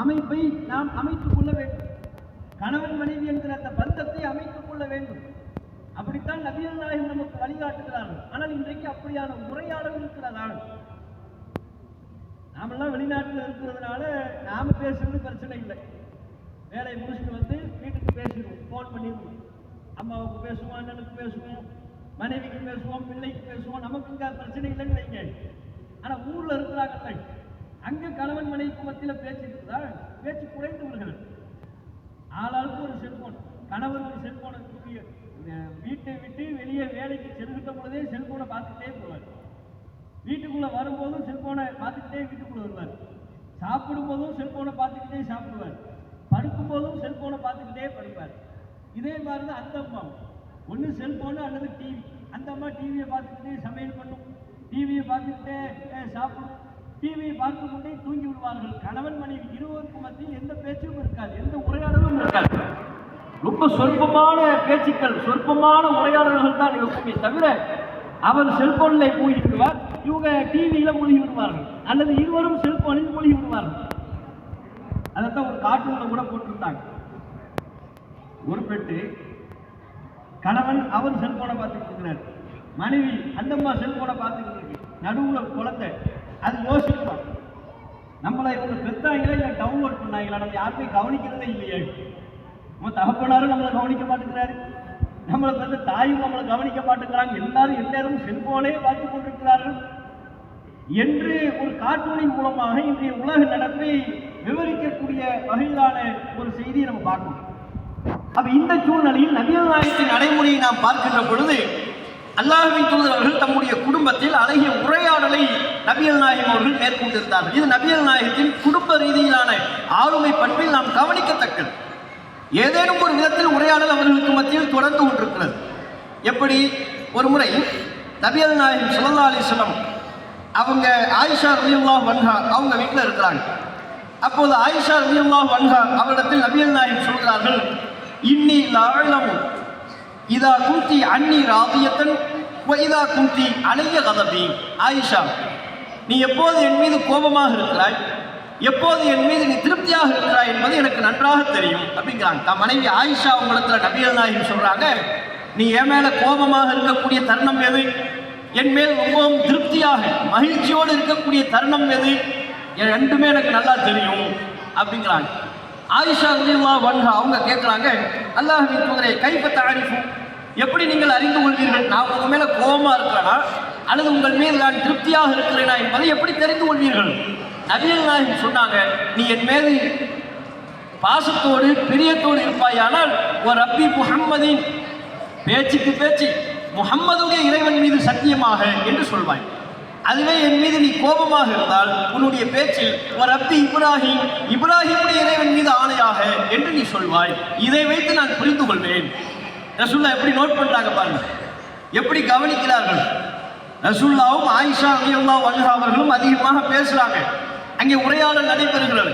அமைப்பை நாம் அமைத்துக் கொள்ள வேண்டும். கணவன் மனைவி என்கிற அந்த பந்தத்தை அமைத்துக் கொள்ள வேண்டும். அப்படித்தான் நபிகள் நாயகம் நமக்கு வழிகாட்டுகிறார்கள். ஆனால் இன்றைக்கு அப்படியான உரையாடல் இருக்கிறதா? நாமெல்லாம் வெளிநாட்டில் இருக்கிறதுனால நாம பேசுறது பிரச்சனை இல்லை. வேலையை முடிச்சுட்டு வந்து வீட்டுக்கு பேசிடுவோம், ஃபோன் பண்ணிடுவோம். அம்மாவுக்கு பேசுவோம், அண்ணனுக்கு பேசுவோம், மனைவிக்கு பேசுவோம், பிள்ளைக்கு பேசுவோம். நமக்கு இங்க பிரச்சனை இல்லைன்னு வைங்க. ஆனா ஊர்ல இருக்கிறாங்க, அங்க கணவன் மனைவிக்கு மத்தியில் பேச்சு இருக்குதா? பேச்சு குறைந்து விடுகிறது. ஆளாளுக்கு ஒரு செல்போன், கணவர் ஒரு செல்போனை வீட்டை விட்டு வெளியே வேலைக்கு செல்கின்ற பொழுதே செல்போனை பார்த்துக்கிட்டே போவார். வீட்டுக்குள்ள வரும்போதும் செல்போனை பார்த்துக்கிட்டே வீட்டுக்குள்ள வருவார். சாப்பிடும் போதும் செல்போனை பார்த்துக்கிட்டே சாப்பிடுவார். படுக்கும் போதும் செல்போனை பார்த்துக்கிட்டே படுப்பார். இதே மாதிரி தான் அந்த அம்மா, ஒன்று செல்போனு அல்லது டிவி. அந்த அம்மா டிவியை பார்த்துக்கிட்டே சமையல் பண்ணும், டிவியை பார்த்துக்கிட்டே சாப்பிடும், டிவியை பார்த்து கொண்டே தூங்கி விடுவார்கள். கணவன் மனைவி இருவருக்கும் மத்தியில் எந்த பேச்சும் இருக்காது, எந்த உரையாடலும் இருக்காது. ரொம்ப சொற்பமான பேச்சுக்கள், சொற்பமான உரையாடல்கள் தான் இருக்குமே தவிர அவர் செல்போனில் மூழ்கி விடுவார், இவங்க டிவியில மூழ்கி விடுவார்கள், அல்லது இருவரும் செல்போனில் மூழ்கி விடுவார்கள். அதைத்தான் ஒரு கார்ட்டூன்ல கூட போட்டுருந்தாங்க. ஒரு பெட்டு கணவன் அவர் செல்போனை பார்த்துக்கிட்டு இருக்கிறார், மனைவி அந்தம்மா செல்போனை பார்த்துக்கிட்டு இருக்கு. நடுவுல குழந்தை அது யோசிப்பார், நம்மளை இவங்க பெத்தாங்களா இல்லை டவுன்லோட் பண்ணாங்களா, நம்ம யாருமே கவனிக்கிறதே இல்லையே. நம்ம தகப்பனாரும் நம்மளை கவனிக்க மாட்டேங்கிறாரு, நம்மளை பெற்ற தாயும் நம்மளை கவனிக்க மாட்டேங்கிறாங்க. எல்லாரும் எந்நேரமும் செல்போனே பார்த்து கொண்டிருக்கிறார்கள் என்று ஒரு கார்ட்டூனின் மூலமாக இன்றைய உலக நடப்பை விவரிக்கக்கூடிய வகையிலான ஒரு செய்தியை நம்ம பார்க்கணும். அப்ப இந்த சூழ்நிலையில் நபிகள் நாயகத்தின் நடைமுறையை நாம் பார்க்கின்ற பொழுது அல்லாஹ்வின் தூதர் அவர்கள் தம்முடைய குடும்பத்தில் அழகிய உரையாடலை நபிகள் நாயகம் அவர்கள் மேற்கொண்டிருந்தார்கள். இது நபிகள் நாயகத்தின் குடும்ப ரீதியிலான ஆளுமை பண்பில் நாம் கவனிக்கத்தக்கது. ஏதேனும் ஒரு விதத்தில் உரையாடல் அவர்களுக்கு மத்தியில் தொடர்ந்து கொண்டிருக்கிறது. எப்படி ஒரு முறை நபிகள் நாயகம் ஸல்லல்லாஹு அலைஹி வஸல்லம் அவங்க ஆயிஷா ரலியல்லாஹு அன்ஹா அவங்க வீட்டில் இருக்கிறாங்க. அப்போது ஆயிஷா ரலியல்லாஹு அன்ஹா அவரிடத்தில் நபிகள் நாயகம் சொல்கிறார்கள், இன்னி லஅலமு இதா குந்தி அன்னி ராதியத்தன் வ இதா குந்தி அலைய கதபி. ஆயிஷா, நீ எப்போது என் மீது கோபமாக இருக்கிறாய், எப்போது என் மீது நீ திருப்தியாக இருக்கிறாய் என்பது எனக்கு நன்றாக தெரியும் அப்படிங்கிறாங்க. தன் மனைவி ஆயிஷா உங்களிடத்துல நபிகள் நாயகம் சொல்றாங்க, நீ என் மேல கோபமாக இருக்கக்கூடிய தருணம் எது, என் மேல் ரொம்பவும் திருப்தியாக மகிழ்ச்சியோடு இருக்கக்கூடிய தருணம் எது, ரெண்டுமே எனக்கு நல்லா தெரியும் அப்படிங்கிறாங்க. ஆயிஷா ரலியல்லாஹு அன்ஹா அவங்க கேட்குறாங்க, அல்லாஹ்வின் தூதரே கைஃப தஅரிஃபு, எப்படி நீங்கள் அறிந்து கொள்வீர்கள் நான் உங்கள் மேலே கோபமாக இருக்கிறேனா அல்லது உங்கள் மீது நான் திருப்தியாக இருக்கிறேனா என்பதை எப்படி தெரிந்து கொள்வீர்கள்? நபிகள் நாயகம் சொன்னாங்க, நீ என் மீது பாசத்தோடு பிரியத்தோடு இருப்பாயானால் ஒரு ரப்பி முஹம்மதின், பேச்சுக்கு பேச்சு முஹம்மதுடைய இறைவன் மீது சத்தியமாக என்று சொல்வாய். அதுவே என் மீது நீ கோபமாக இருந்தால் உன்னுடைய பேச்சில் ஒரு ரப்பி இப்ராஹிம், இப்ராஹிமுடைய இறைவன் மீது ஆணையாக என்று நீ சொல்வாய். இதை வைத்து நான் புரிந்து கொள்வேன். ரசூலுல்லாஹ் எப்படி நோட் பண்றாங்க பாருங்க, எப்படி கவனிக்கிறார்கள். ரசூலுல்லாஹும் ஆயிஷா ரலியல்லாஹு அன்ஹா அவர்களும் அதிகமாக பேசுறாங்க. அங்கே உரையாடல் நடைபெறுகிறது.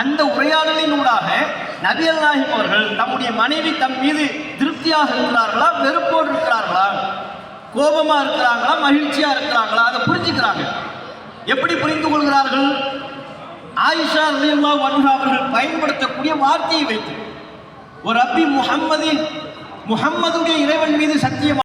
அந்த உரையாடலின் ஊடாக நபிகள் நாயகம் அவர்கள் தம்முடைய மனைவி தம் மீது திருப்தியாக இருக்கிறார்களா, வெறுப்போடு இருக்கிறார்களா, கோபமா இருக்கிறாங்களா, மகிழ்ச்சியா இருக்கிறாங்களா, அதை புரிஞ்சுக்கிறாங்க. எப்படி புரிந்து கொள்கிறார்கள்? ஆயிஷா ரலியல்லாஹு அன்ஹா அவர்கள் பயன்படுத்தக்கூடிய வார்த்தையை வைத்து, ஒரு ரப்பி முஹம்மதின், முஹம்மதுடைய இறைவன் மீது சத்தியம்